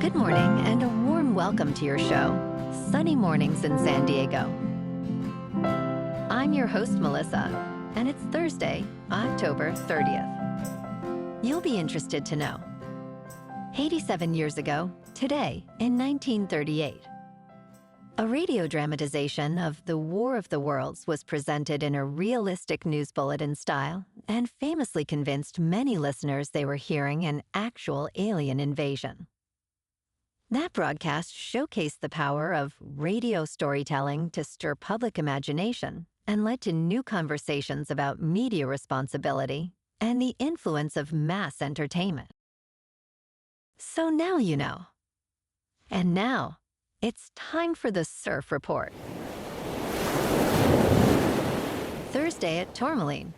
Good morning and a warm welcome to your show, Sunny Mornings in San Diego. I'm your host, Melissa, and it's Thursday, October 30th. You'll be interested to know. 87 years ago, today, in 1938, a radio dramatization of The War of the Worlds was presented in a realistic news bulletin style and famously convinced many listeners they were hearing an actual alien invasion. That broadcast showcased the power of radio storytelling to stir public imagination and led to new conversations about media responsibility and the influence of mass entertainment. So now you know. And now, it's time for the Surf Report. Thursday at Tourmaline.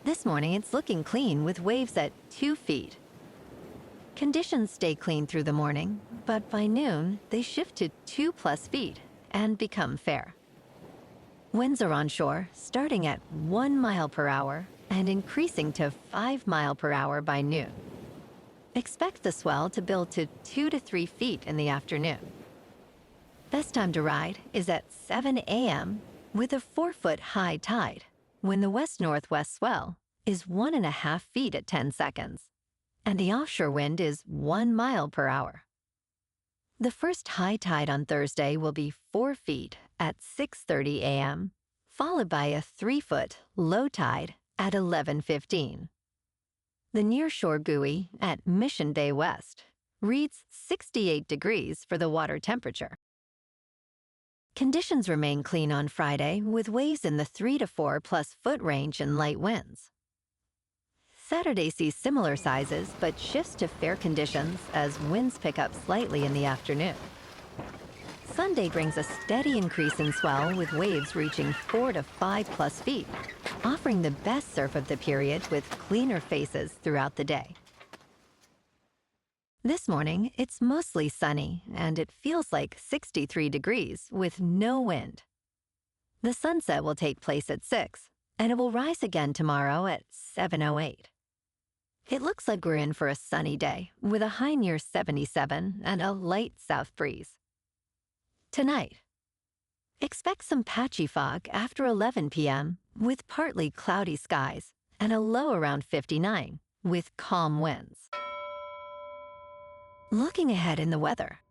This morning it's looking clean with waves at 2 feet. Conditions stay clean through the morning, but by noon they shift to 2+ feet and become fair. Winds are onshore, starting at 1 mile per hour and increasing to 5 miles per hour by noon. Expect the swell to build to 2 to 3 feet in the afternoon. Best time to ride is at 7 a.m. with a 4-foot high tide, when the west-northwest swell is 1.5 feet at 10 seconds, and the offshore wind is 1 mile per hour. The first high tide on Thursday will be 4 feet at 6:30 a.m., followed by a 3-foot low tide at 11:15. The nearshore buoy at Mission Bay West reads 68 degrees for the water temperature. Conditions remain clean on Friday with waves in the 3 to 4+ foot range and light winds. Saturday sees similar sizes but shifts to fair conditions as winds pick up slightly in the afternoon. Sunday brings a steady increase in swell with waves reaching 4 to 5+ feet, offering the best surf of the period with cleaner faces throughout the day. This morning, it's mostly sunny, and it feels like 63 degrees with no wind. The sunset will take place at 6, and it will rise again tomorrow at 7:08. It looks like we're in for a sunny day, with a high near 77 and a light south breeze. Tonight, expect some patchy fog after 11 p.m. with partly cloudy skies and a low around 59 with calm winds. Looking ahead in the weather.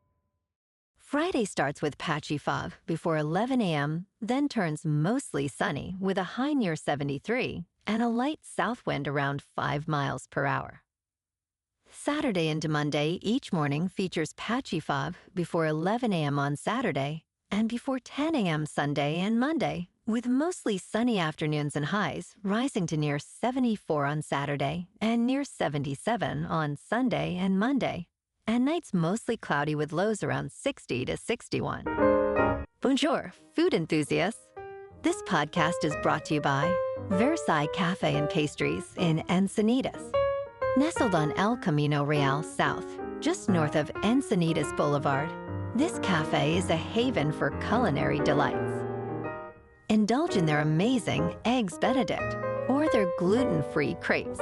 Friday starts with patchy fog before 11 a.m., then turns mostly sunny with a high near 73 and a light south wind around 5 miles per hour. Saturday into Monday each morning features patchy fog before 11 a.m. on Saturday and before 10 a.m. Sunday and Monday, with mostly sunny afternoons and highs rising to near 74 on Saturday and near 77 on Sunday and Monday, and nights mostly cloudy with lows around 60 to 61. Bonjour, food enthusiasts. This podcast is brought to you by Versailles Cafe and Pastries in Encinitas. Nestled on El Camino Real South, just north of Encinitas Boulevard, this cafe is a haven for culinary delights. Indulge in their amazing Eggs Benedict or their gluten-free crepes.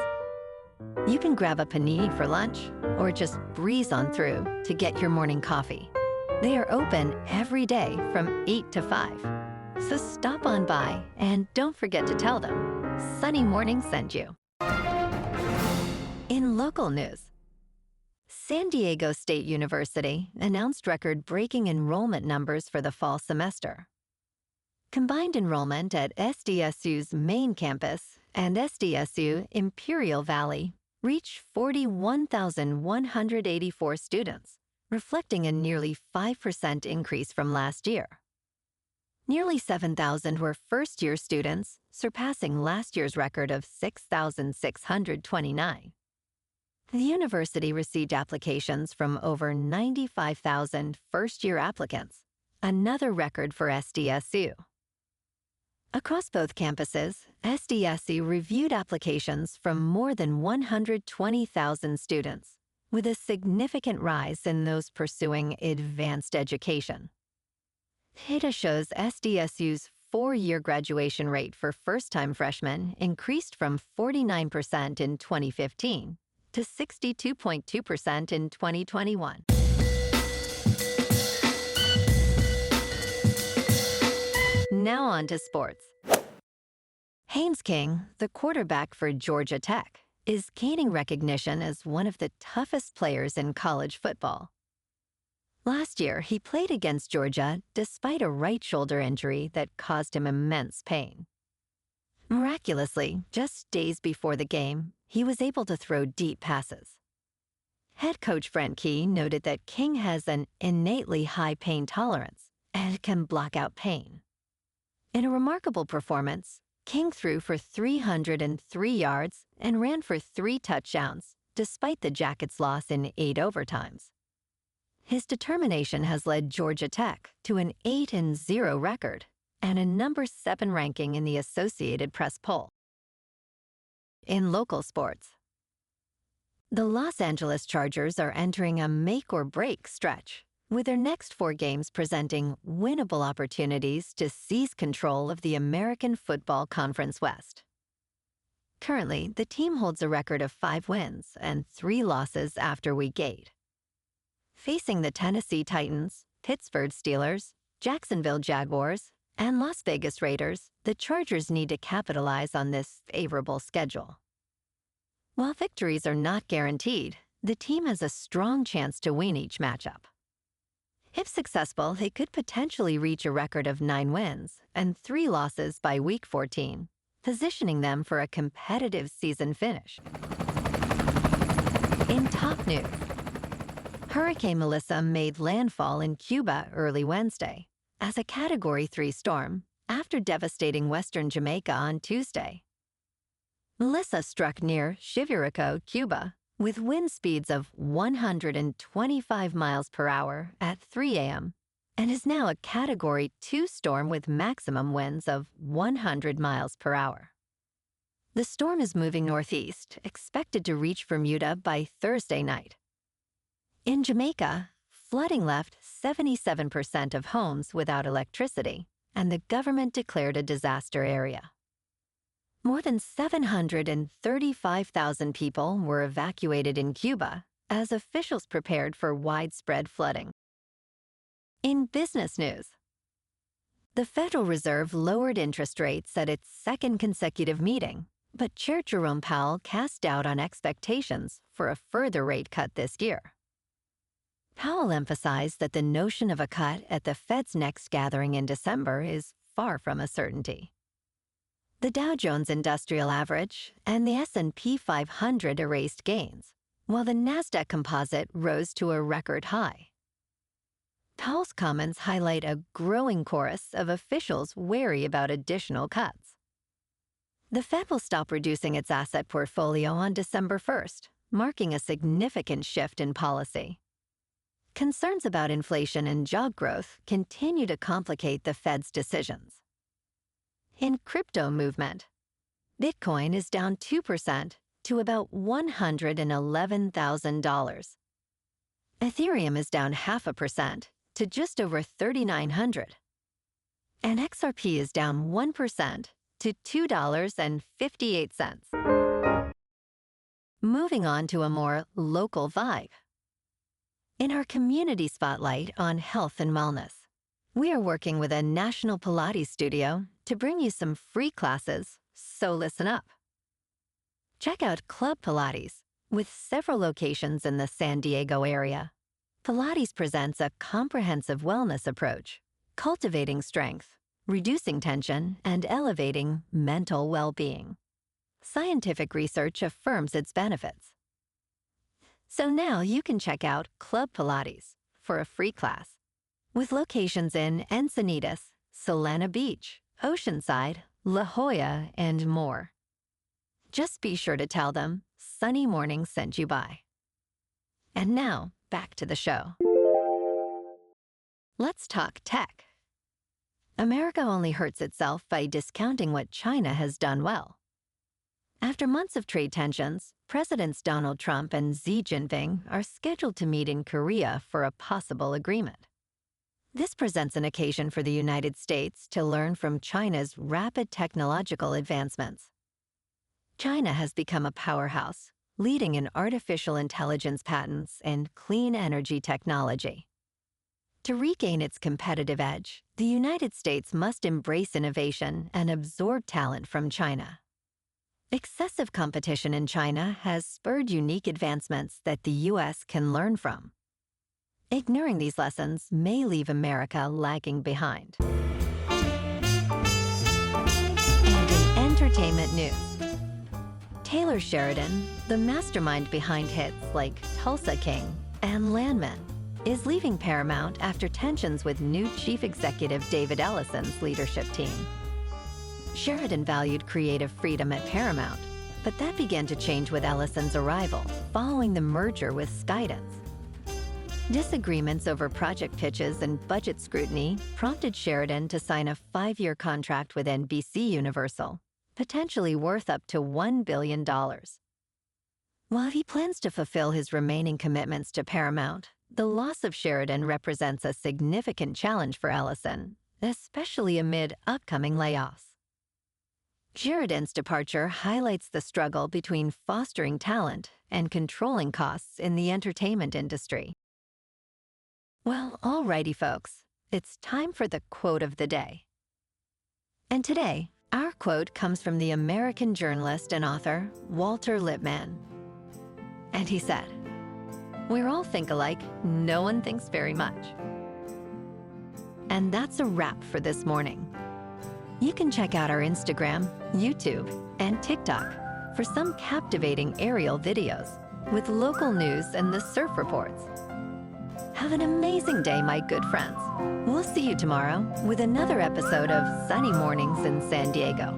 You can grab a panini for lunch or just breeze on through to get your morning coffee. They are open every day from 8 to 5. So stop on by and don't forget to tell them Sunny Morning sent you. In local news, San Diego State University announced record-breaking enrollment numbers for the fall semester. Combined enrollment at SDSU's main campus and SDSU Imperial Valley reached 41,184 students, reflecting a nearly 5% increase from last year. Nearly 7,000 were first-year students, surpassing last year's record of 6,629. The university received applications from over 95,000 first-year applicants, another record for SDSU. Across both campuses, SDSU reviewed applications from more than 120,000 students, with a significant rise in those pursuing advanced education. Data shows SDSU's 4-year graduation rate for first-time freshmen increased from 49% in 2015 to 62.2% in 2021. Now on to sports. Haynes King, the quarterback for Georgia Tech, is gaining recognition as one of the toughest players in college football. Last year, he played against Georgia despite a right shoulder injury that caused him immense pain. Miraculously, just days before the game, he was able to throw deep passes. Head coach Brent Key noted that King has an innately high pain tolerance and can block out pain. In a remarkable performance, King threw for 303 yards and ran for 3 touchdowns, despite the Jackets' loss in 8 overtimes. His determination has led Georgia Tech to an 8-0 record and a number 7 ranking in the Associated Press poll. In local sports, the Los Angeles Chargers are entering a make-or-break stretch, with their next 4 games presenting winnable opportunities to seize control of the American Football Conference West. Currently, the team holds a record of 5 wins and 3 losses after Week 8. Facing the Tennessee Titans, Pittsburgh Steelers, Jacksonville Jaguars, and Las Vegas Raiders, the Chargers need to capitalize on this favorable schedule. While victories are not guaranteed, the team has a strong chance to win each matchup. If successful, they could potentially reach a record of 9 wins and 3 losses by Week 14, positioning them for a competitive season finish. In top news, Hurricane Melissa made landfall in Cuba early Wednesday as a Category 3 storm after devastating western Jamaica on Tuesday. Melissa struck near Chivirico, Cuba, with wind speeds of 125 miles per hour at 3 a.m., and is now a Category 2 storm with maximum winds of 100 miles per hour. The storm is moving northeast, expected to reach Bermuda by Thursday night. In Jamaica, flooding left 77% of homes without electricity, and the government declared a disaster area. More than 735,000 people were evacuated in Cuba as officials prepared for widespread flooding. In business news, the Federal Reserve lowered interest rates at its second consecutive meeting, but Chair Jerome Powell cast doubt on expectations for a further rate cut this year. Powell emphasized that the notion of a cut at the Fed's next gathering in December is far from a certainty. The Dow Jones Industrial Average and the S&P 500 erased gains, while the Nasdaq Composite rose to a record high. Powell's comments highlight a growing chorus of officials wary about additional cuts. The Fed will stop reducing its asset portfolio on December 1st, marking a significant shift in policy. Concerns about inflation and job growth continue to complicate the Fed's decisions. In crypto movement, Bitcoin is down 2% to about $111,000. Ethereum is down 0.5% to just over 3,900. And XRP is down 1% to $2.58. Moving on to a more local vibe. In our community spotlight on health and wellness, we are working with a national Pilates studio to bring you some free classes, so listen up. Check out Club Pilates, with several locations in the San Diego area. Pilates presents a comprehensive wellness approach, cultivating strength, reducing tension, and elevating mental well-being. Scientific research affirms its benefits. So now you can check out Club Pilates for a free class, with locations in Encinitas, Solana Beach, Oceanside, La Jolla, and more. Just be sure to tell them Sunny Morning sent you by. And now, back to the show. Let's talk tech. America only hurts itself by discounting what China has done well. After months of trade tensions, Presidents Donald Trump and Xi Jinping are scheduled to meet in Korea for a possible agreement. This presents an occasion for the United States to learn from China's rapid technological advancements. China has become a powerhouse, leading in artificial intelligence patents and clean energy technology. To regain its competitive edge, the United States must embrace innovation and absorb talent from China. Excessive competition in China has spurred unique advancements that the U.S. can learn from. Ignoring these lessons may leave America lagging behind. And in entertainment news, Taylor Sheridan, the mastermind behind hits like Tulsa King and Landman, is leaving Paramount after tensions with new chief executive David Ellison's leadership team. Sheridan valued creative freedom at Paramount, but that began to change with Ellison's arrival following the merger with Skydance. Disagreements over project pitches and budget scrutiny prompted Sheridan to sign a 5-year contract with NBCUniversal, potentially worth up to $1 billion. While he plans to fulfill his remaining commitments to Paramount, the loss of Sheridan represents a significant challenge for Ellison, especially amid upcoming layoffs. Sheridan's departure highlights the struggle between fostering talent and controlling costs in the entertainment industry. Well, alrighty, folks, it's time for the quote of the day. And today, our quote comes from the American journalist and author Walter Lippmann. And he said, "We all think alike, no one thinks very much." And that's a wrap for this morning. You can check out our Instagram, YouTube, and TikTok for some captivating aerial videos with local news and the surf reports. Have an amazing day, my good friends. We'll see you tomorrow with another episode of Sunny Mornings in San Diego.